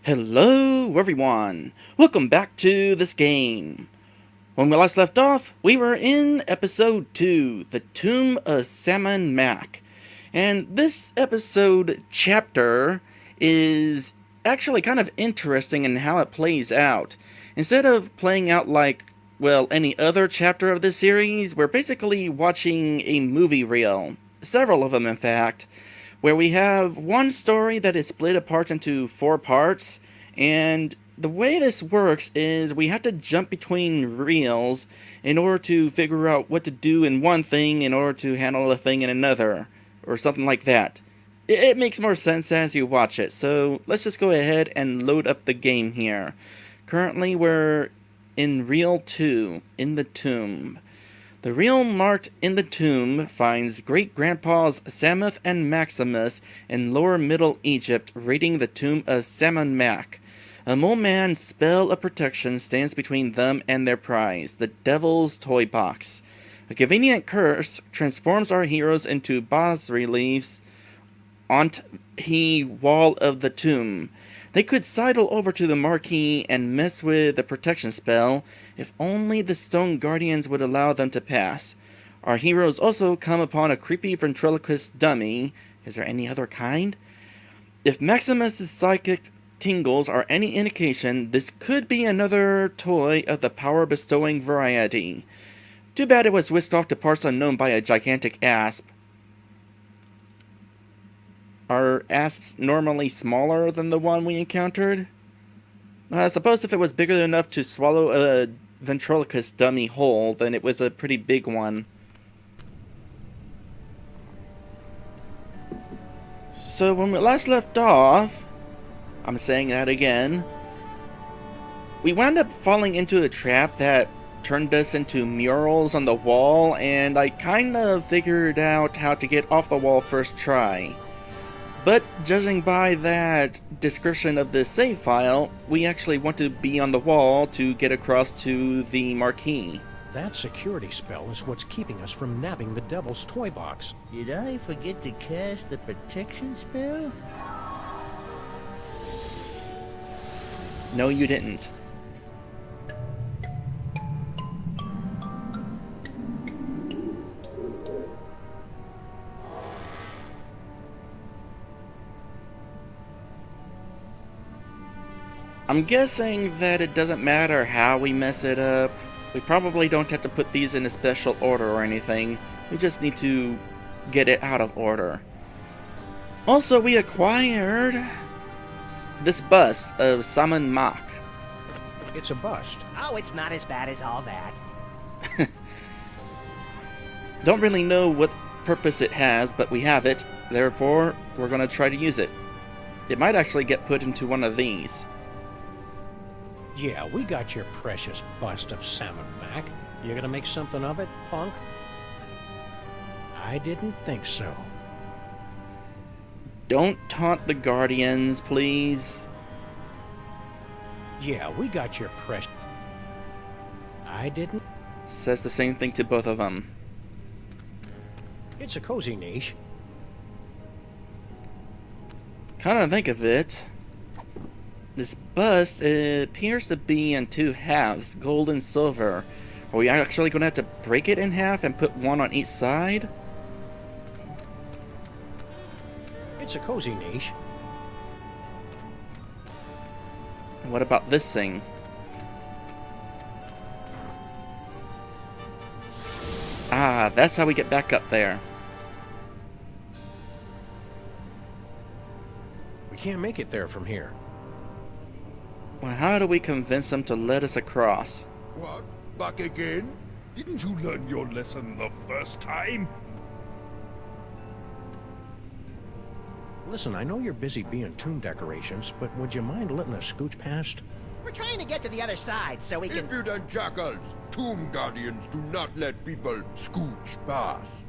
Hello everyone! Welcome back to this game. When we last left off, we were in episode 2, The Tomb of Sammun-Mak. And this episode chapter is actually kind of interesting in how it plays out. Instead of playing out like, well, any other chapter of this series, we're basically watching a movie reel. Several of them, in fact, where we have one story that is split apart into 4 parts, and the way this works is we have to jump between reels in order to figure out what to do in one thing in order to handle a thing in another, or something like that. It makes more sense as you watch it, so let's just go ahead and load up the game here. Currently we're in Reel 2, In the Tomb. The reel marked In the Tomb finds great-grandpas Samuth and Maximus in lower Middle Egypt raiding the tomb of Sammun-Mak. A mole man's spell of protection stands between them and their prize, the Devil's Toy Box. A convenient curse transforms our heroes into bas-reliefs on the wall of the tomb. They could sidle over to the Marquee and mess with the protection spell, if only the stone guardians would allow them to pass. Our heroes also come upon a creepy ventriloquist dummy. Is there any other kind? If Maximus's psychic tingles are any indication, this could be another toy of the power-bestowing variety. Too bad it was whisked off to parts unknown by a gigantic asp. Are asps normally smaller than the one we encountered? I suppose if it was bigger enough to swallow a ventriloquist dummy whole, then it was a pretty big one. So when we last left off, I'm saying that again, we wound up falling into a trap that turned us into murals on the wall, and I kind of figured out how to get off the wall first try. But judging by that description of the save file, we actually want to be on the wall to get across to the Marquee. That security spell is what's keeping us from nabbing the Devil's Toy Box. Did I forget to cast the protection spell? No, you didn't. I'm guessing that it doesn't matter how we mess it up. We probably don't have to put these in a special order or anything. We just need to get it out of order. Also, we acquired this bust of Sammun-Mak. It's a bust. Oh, it's not as bad as all that. Don't really know what purpose it has, but we have it. Therefore, we're going to try to use it. It might actually get put into one of these. Yeah, we got your precious bust of Sammun-Mak. You gonna make something of it, punk? I didn't think so. Don't taunt the Guardians, please. Yeah, we got your precious... I didn't... Says the same thing to both of them. It's a cozy niche. Kind of think of it. This bust appears to be in 2 halves, gold and silver. Are we actually going to have to break it in half and put one on each side? It's a cozy niche. And what about this thing? Ah, that's how we get back up there. We can't make it there from here. Well, how do we convince them to let us across? What? Back again? Didn't you learn your lesson the first time? Listen, I know you're busy being tomb decorations, but would you mind letting us scooch past? We're trying to get to the other side so we can... Impudent jackals! Tomb guardians do not let people scooch past.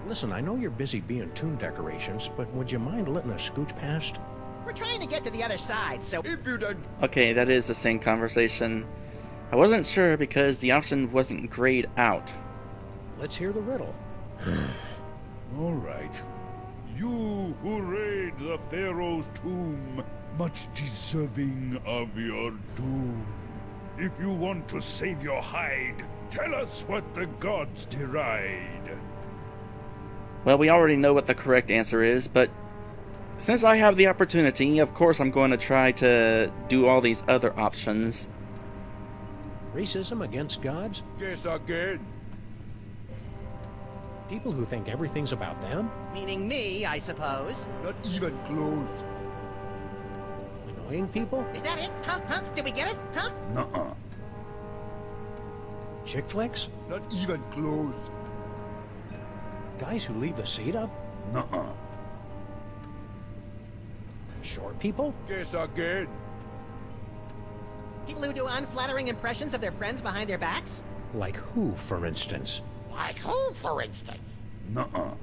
Listen, I know you're busy being tomb decorations, but would you mind letting us scooch past? We're trying to get to the other side so... Impudent! Okay, that is the same conversation. I wasn't sure because the option wasn't grayed out. Let's hear the riddle. All right. You who raid the the Pharaoh's tomb, much deserving of your doom. If you want to save your hide, tell us what the gods deride. Well, we already know what the correct answer is, but since I have the opportunity, of course I'm going to try to do all these other options. Racism against gods? Guess again. People who think everything's about them? Meaning me, I suppose. Not even close. Annoying people? Is that it? Huh? Did we get it? Huh? Nuh-uh. Chick flicks? Not even close. Guys who leave the seat up? Nuh-uh. Short people? Guess again. People who do unflattering impressions of their friends behind their backs? Like who, for instance? Like who, for instance? Nuh-uh.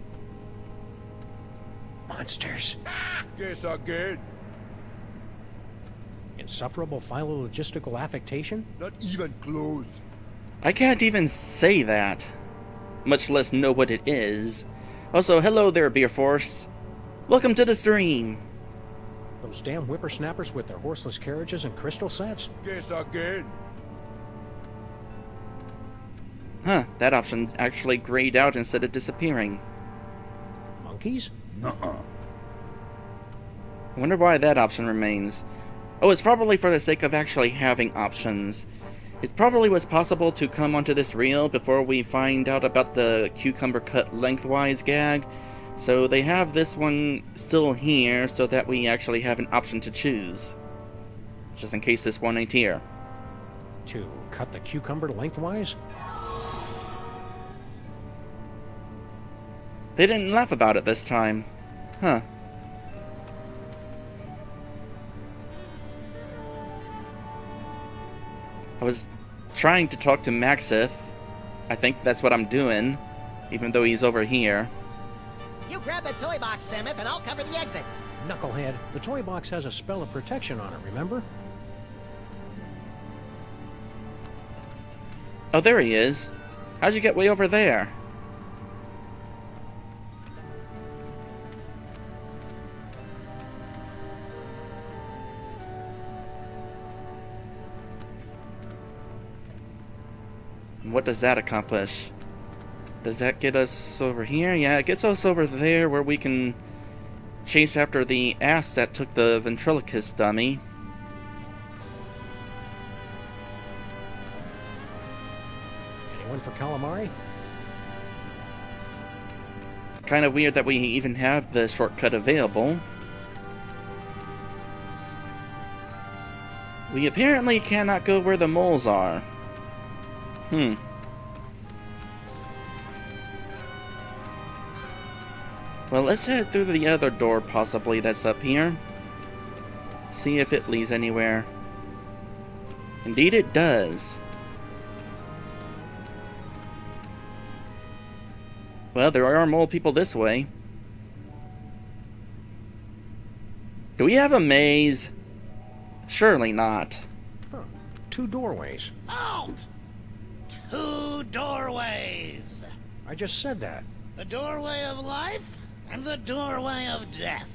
Monsters. Guess again. Insufferable philologistical affectation? Not even close. I can't even say that, much less know what it is. Also, hello there, Beer Force. Welcome to the stream. Those damn whippersnappers with their horseless carriages and crystal sets? Guess again. Huh, that option actually grayed out instead of disappearing. Monkeys? Nuh-uh. I wonder why that option remains. Oh, it's probably for the sake of actually having options. It probably was possible to come onto this reel before we find out about the cucumber cut lengthwise gag, so they have this one still here so that we actually have an option to choose. Just in case this one ain't here. To cut the cucumber lengthwise? They didn't laugh about it this time. Huh. I was trying to talk to Maxith. I think that's what I'm doing, even though he's over here. You grab the toy box, Samuth, and I'll cover the exit. Knucklehead, the toy box has a spell of protection on it, remember? Oh, there he is. How'd you get way over there? What does that accomplish? Does that get us over here? Yeah, it gets us over there where we can chase after the asp that took the ventriloquist dummy. Anyone for calamari? Kind of weird that we even have the shortcut available. We apparently cannot go where the moles are. Well, let's head through the other door, possibly, that's up here. See if it leads anywhere. Indeed it does. Well, there are mole people this way. Do we have a maze? Surely not. Huh. 2 doorways. Halt! 2 doorways. I just said that. The doorway of life and the doorway of death.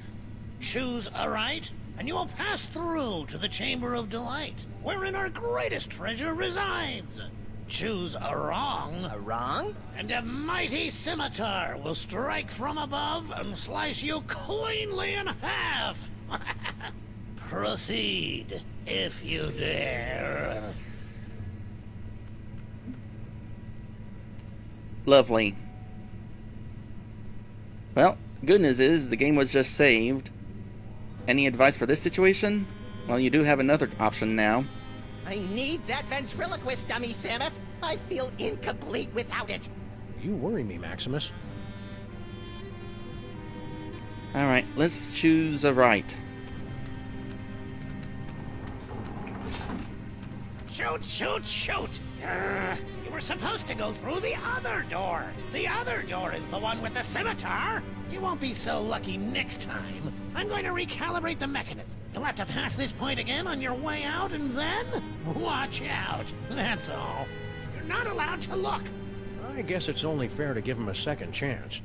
Choose a right, and you will pass through to the Chamber of Delight, wherein our greatest treasure resides. Choose a wrong, A wrong? and a mighty scimitar will strike from above and slice you cleanly in half. Proceed, if you dare. Lovely. Well, good news is the game was just saved. Any advice for this situation? Well, you do have another option now. I need that ventriloquist dummy, Samuth. I feel incomplete without it. You worry me, Maximus. Alright, let's choose a right. Shoot, shoot, shoot! You were supposed to go through the other door. The other door is the one with the scimitar. You won't be so lucky next time. I'm going to recalibrate the mechanism. You'll have to pass this point again on your way out, and then watch out. That's all. You're not allowed to look. I guess it's only fair to give him a second chance.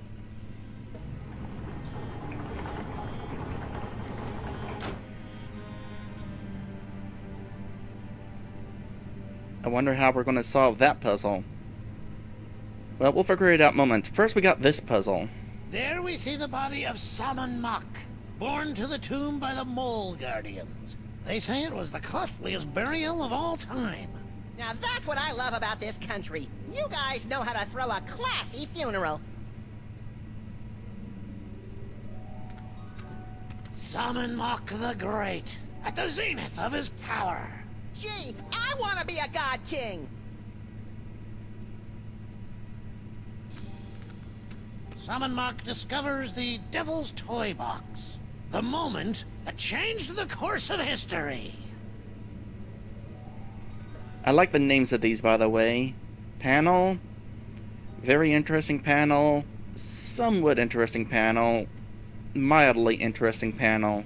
I wonder how we're going to solve that puzzle. Well, we'll figure it out in a moment. First, we got this puzzle. There we see the body of Sammun-Mak, borne to the tomb by the Mole Guardians. They say it was the costliest burial of all time. Now that's what I love about this country. You guys know how to throw a classy funeral. Sammun-Mak the Great, at the zenith of his power. Gee, I want to be a god king. Sammun-Mak discovers the Devil's Toy Box, the moment that changed the course of history. I like the names of these, by the way. Panel. Very interesting panel. Somewhat interesting panel. Mildly interesting panel.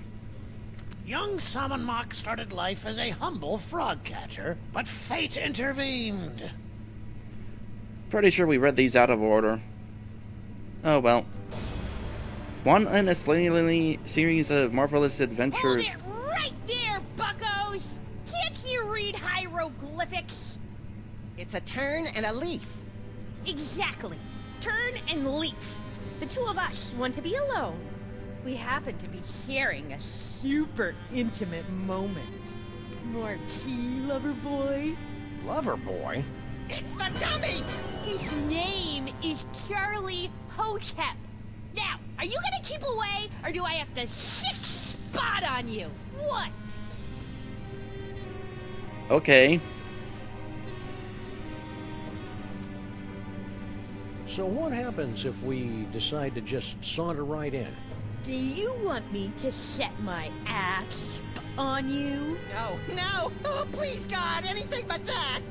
Young Sammun-Mak started life as a humble frog catcher, but fate intervened. Pretty sure we read these out of order. Oh well. One in a series of marvelous adventures. Hold it right there, buckos! Can't you read hieroglyphics? It's a turn and a leaf. Exactly. Turn and leaf. The two of us want to be alone. We happen to be sharing a super intimate moment. Marquee, lover boy. Lover boy? It's the dummy! His name is Charlie Hotep. Now, are you gonna keep away, or do I have to shit spot on you? What? Okay. So what happens if we decide to just saunter right in? Do you want me to set my ass on you? No, no! Oh, please, God, anything but that!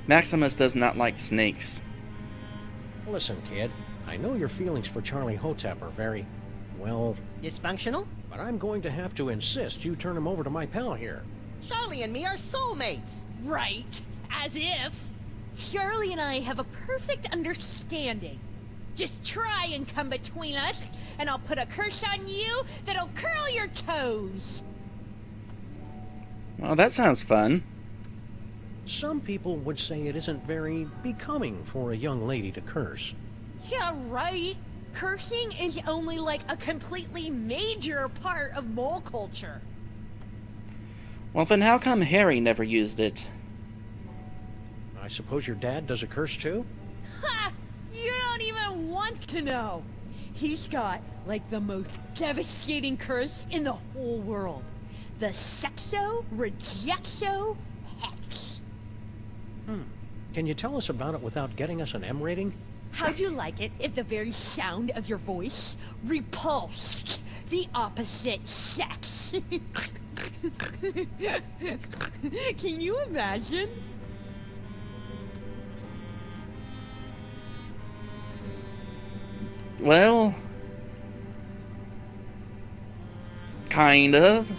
Maximus does not like snakes. Listen, kid, I know your feelings for Charlie Hotep are very, well, Dysfunctional? but I'm going to have to insist you turn him over to my pal here. Charlie and me are soulmates. Right. As if. Charlie and I have a perfect understanding. Just try and come between us, and I'll put a curse on you that'll curl your toes. Well, that sounds fun. Some people would say it isn't very becoming for a young lady to curse. Yeah, right. Cursing is only like a completely major part of mole culture. Well, then how come Harry never used it? I suppose your dad does a curse too? Ha! You don't even want to know. He's got, like, the most devastating curse in the whole world. The Sexo-Rejexo Hex. Can you tell us about it without getting us an M rating? How'd you like it if the very sound of your voice repulsed the opposite sex? Can you imagine? Well, kind of.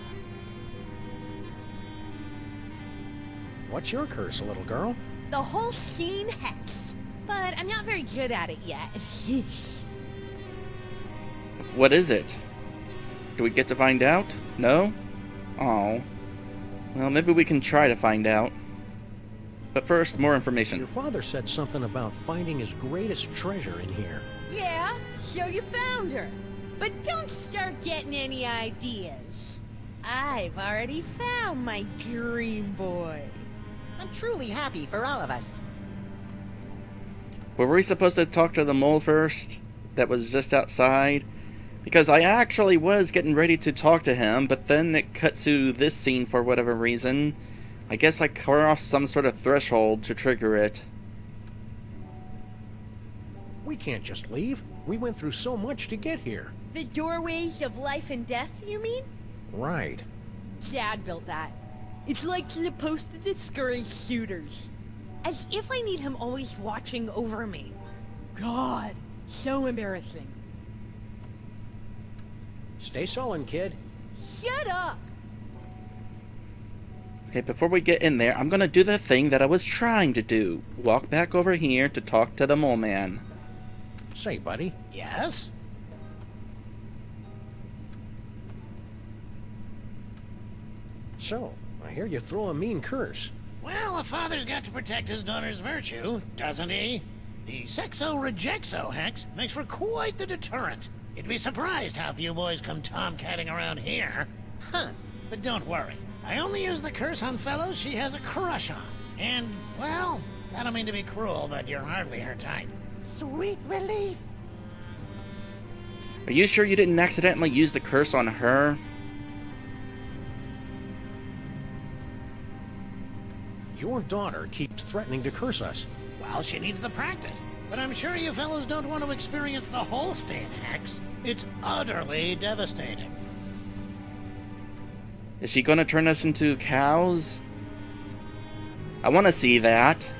What's your curse, little girl? The whole scene hex. But I'm not very good at it yet. What is it? Do we get to find out? No? Oh. Well, maybe we can try to find out. But first, more information. Your father said something about finding his greatest treasure in here. Yeah, so you found her. But don't start getting any ideas. I've already found my dream boy. I'm truly happy for all of us. Were we supposed to talk to the mole first? That was just outside? Because I actually was getting ready to talk to him, but then it cut to this scene for whatever reason. I guess I crossed some sort of threshold to trigger it. We can't just leave. We went through so much to get here. The doorways of life and death, you mean? Right. Dad built that. It's like supposed to discourage shooters. As if I need him always watching over me. God, so embarrassing. Stay sullen, kid. Shut up! Okay, before we get in there, I'm gonna do the thing that I was trying to do. Walk back over here to talk to the mole man. Say, buddy. Yes? So, I hear you throw a mean curse. Well, a father's got to protect his daughter's virtue, doesn't he? The sexo-rejexo hex makes for quite the deterrent. You'd be surprised how few boys come tomcatting around here. Huh. But don't worry. I only use the curse on fellows she has a crush on. And, well, I don't mean to be cruel, but you're hardly her type. Sweet relief. Are you sure you didn't accidentally use the curse on her? Your daughter keeps threatening to curse us. Well, she needs the practice. But I'm sure you fellows don't want to experience the Holstein hex. It's utterly devastating. Is she gonna turn us into cows? I want to see that.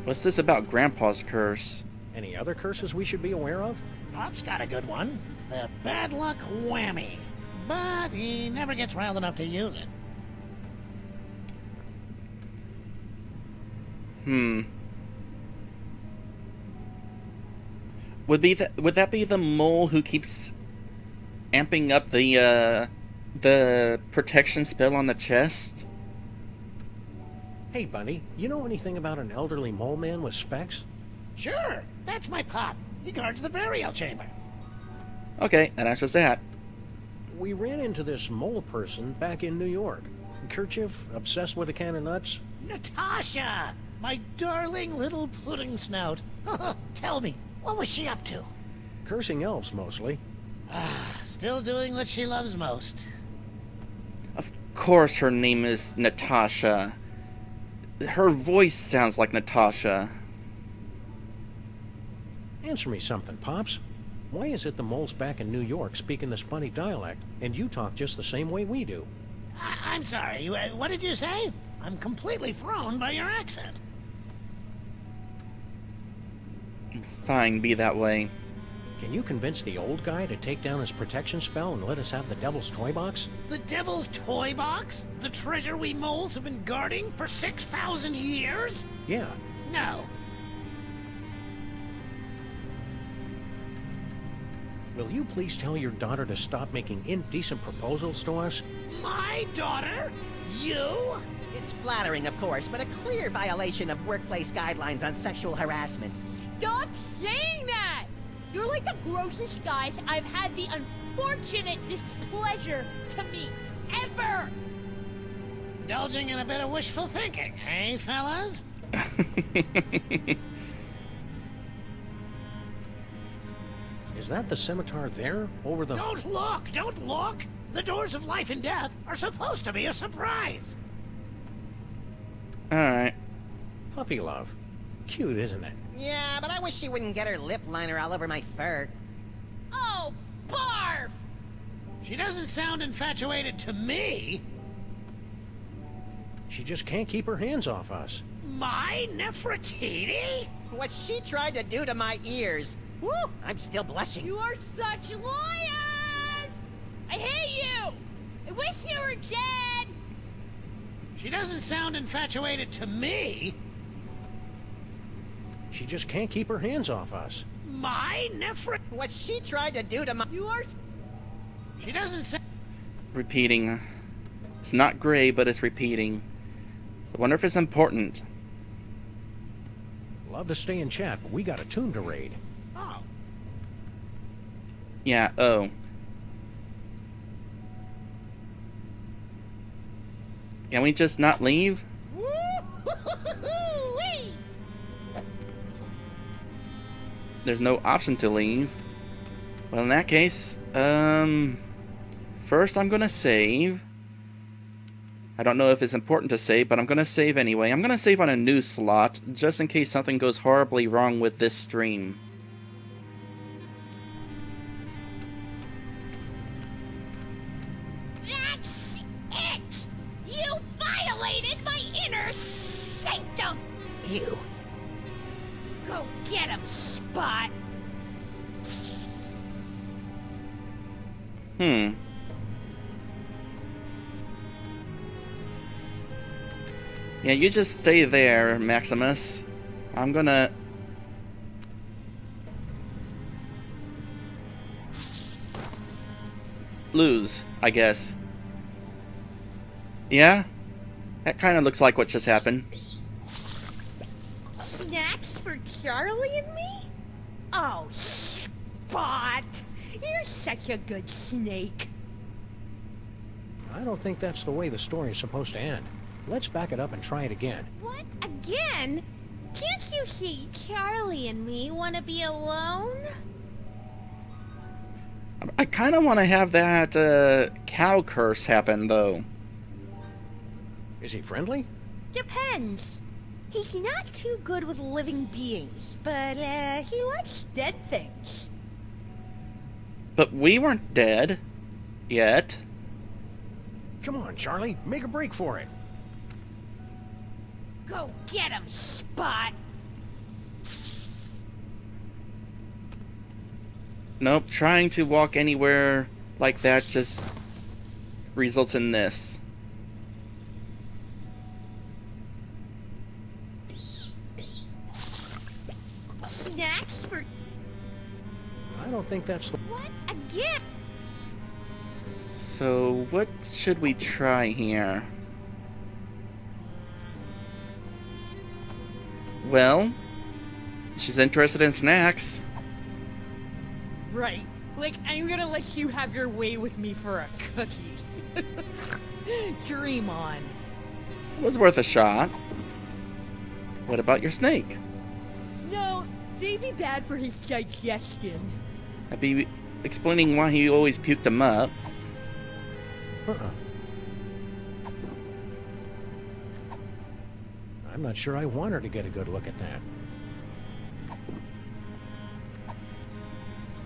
What's this about Grandpa's curse? Any other curses we should be aware of? Pop's got a good one. The bad luck whammy. But he never gets riled enough to use it. Would that be the mole who keeps amping up the protection spell on the chest? Hey, Bunny, you know anything about an elderly mole man with specs? Sure, that's my Pop. He guards the burial chamber. Okay, that answers that. We ran into this mole person back in New York. Kerchief, obsessed with a can of nuts. Natasha! My darling little pudding snout. Tell me, what was she up to? Cursing elves, mostly. Still doing what she loves most. Of course her name is Natasha. Her voice sounds like Natasha. Answer me something, Pops. Why is it the moles back in New York speaking this funny dialect, and you talk just the same way we do? I'm sorry, what did you say? I'm completely thrown by your accent. Fine, be that way. Can you convince the old guy to take down his protection spell and let us have the Devil's Toy Box? The Devil's Toy Box? The treasure we moles have been guarding for 6,000 years? Yeah. No. Will you please tell your daughter to stop making indecent proposals to us? My daughter? You? It's flattering, of course, but a clear violation of workplace guidelines on sexual harassment. Stop saying that! You're like the grossest guys I've had the unfortunate displeasure to meet, ever! Indulging in a bit of wishful thinking, eh, fellas? Is that the scimitar there, over the... Don't look! Don't look! The doors of life and death are supposed to be a surprise! Alright. Puppy love. Cute, isn't it? Yeah, but I wish she wouldn't get her lip liner all over my fur. Oh, barf! She doesn't sound infatuated to me. She just can't keep her hands off us. My Nefertiti? What she tried to do to my ears. Woo! I'm still blushing. You are such liars! I hate you! I wish you were dead! She doesn't sound infatuated to me. She just can't keep her hands off us. My Nefertiti? What she tried to do to my... You are... She doesn't sound... Repeating. It's not gray, but it's repeating. I wonder if it's important. Love to stay and chat, but we got a tomb to raid. Oh. Yeah, oh. Can we just not leave? Woo-hoo-hoo-hoo-wee! There's no option to leave. Well, in that case, first I'm gonna save. I don't know if it's important to save, but I'm gonna save anyway. I'm gonna save on a new slot, just in case something goes horribly wrong with this stream. That's it! You violated my inner sanctum! Ew. Go get him, Spot! Yeah, you just stay there, Maximus. I'm gonna... lose, I guess. Yeah? That kind of looks like what just happened. Snacks for Charlie and me? Oh, Spot! You're such a good snake. I don't think that's the way the story is supposed to end. Let's back it up and try it again. What? Again? Can't you see Charlie and me want to be alone? I kind of want to have that cow curse happen, though. Is he friendly? Depends. He's not too good with living beings, but he likes dead things. But we weren't dead. Yet. Come on, Charlie. Make a break for it. Go get him, Spot! Nope, trying to walk anywhere like that just results in this. Snacks for... I don't think that's the... What? Again? So, what should we try here? Well, she's interested in snacks. Right. Like, I'm gonna let you have your way with me for a cookie. Dream on. It was worth a shot. What about your snake? No, they'd be bad for his digestion. I'd be explaining why he always puked them up. I'm not sure I want her to get a good look at that.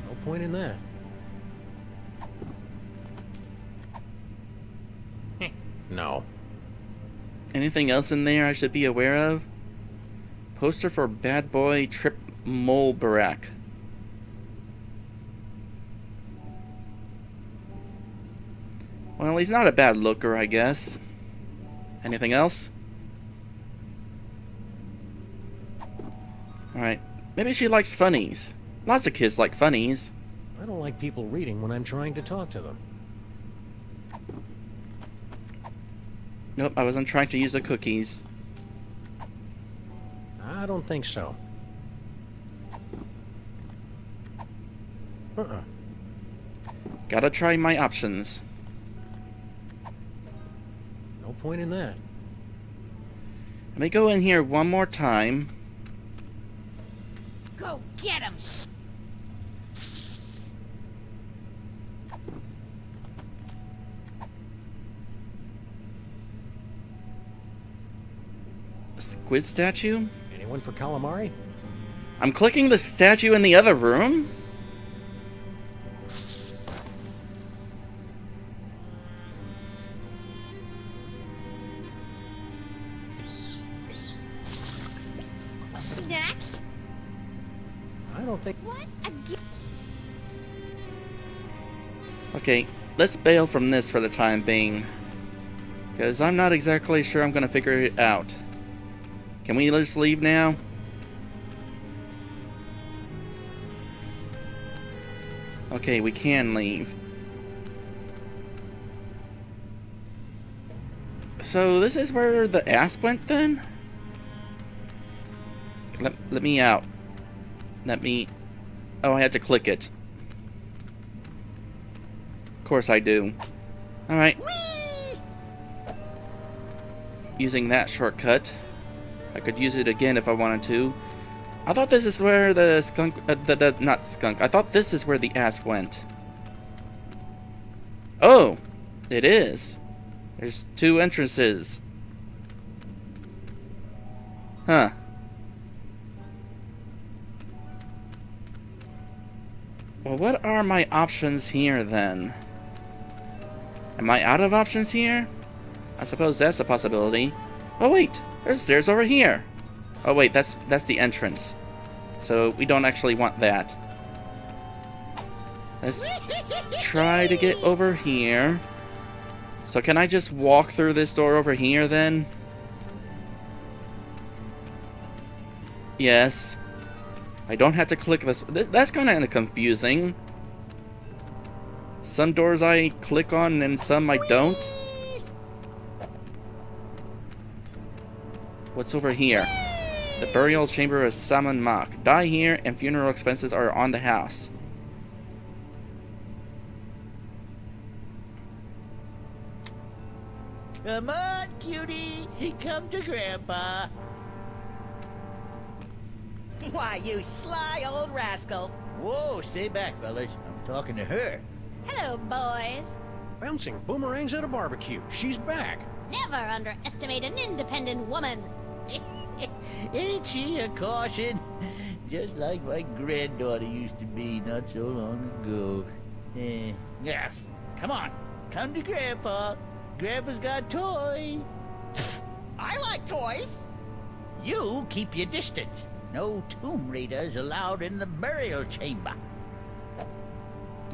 No point in that. No. Anything else in there I should be aware of? Poster for Bad Boy Trip Molbarak. Well, he's not a bad looker, I guess. Anything else? Alright. Maybe she likes funnies. Lots of kids like funnies. I don't like people reading when I'm trying to talk to them. Nope, I wasn't trying to use the cookies. I don't think so. Gotta try my options. No point in that. Let me go in here one more time. Go get him! Squid statue? Anyone for calamari? I'm clicking the statue in the other room? Snacks? I don't think... What? Again? Okay, let's bail from this for the time being. Because I'm not exactly sure I'm going to figure it out. Can we just leave now? Okay, we can leave. So this is where the ass went then? Let me out. Let me... Oh, I had to click it. Of course I do. Alright. Using that shortcut. I could use it again if I wanted to. I thought this is where the skunk... not skunk. I thought this is where the ass went. Oh! It is. There's two entrances. Huh. Well, what are my options here, then? Am I out of options here? I suppose that's a possibility. Oh, wait! There's stairs over here! Oh, wait, that's the entrance. So, we don't actually want that. Let's try to get over here. So, can I just walk through this door over here, then? Yes. I don't have to click this. That's kind of confusing. Some doors I click on and some I don't. What's over here? The burial chamber of Sammun-Mak. Die here and funeral expenses are on the house. Come on, cutie. Come to Grandpa. Why, you sly old rascal. Whoa, stay back, fellas. I'm talking to her. Hello, boys. Bouncing boomerangs at a barbecue. She's back. Never underestimate an independent woman. Ain't she a caution? Just like my granddaughter used to be not so long ago. Yeah, come on. Come to Grandpa. Grandpa's got toys. I like toys. You keep your distance. No tomb raiders allowed in the burial chamber.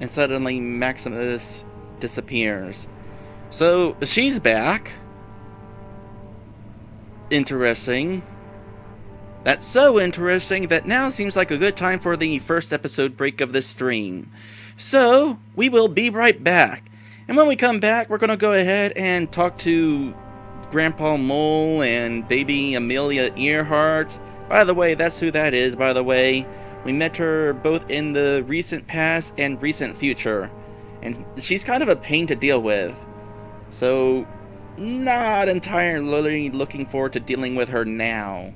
And suddenly Maximus disappears. So she's back. Interesting. That's so interesting that now seems like a good time for the first episode break of this stream. So we will be right back. And when we come back, we're going to go ahead and talk to Grandpa Mole and baby Amelia Earhart. By the way, that's who that is, by the way. We met her both in the recent past and recent future. And she's kind of a pain to deal with. So, not entirely looking forward to dealing with her now.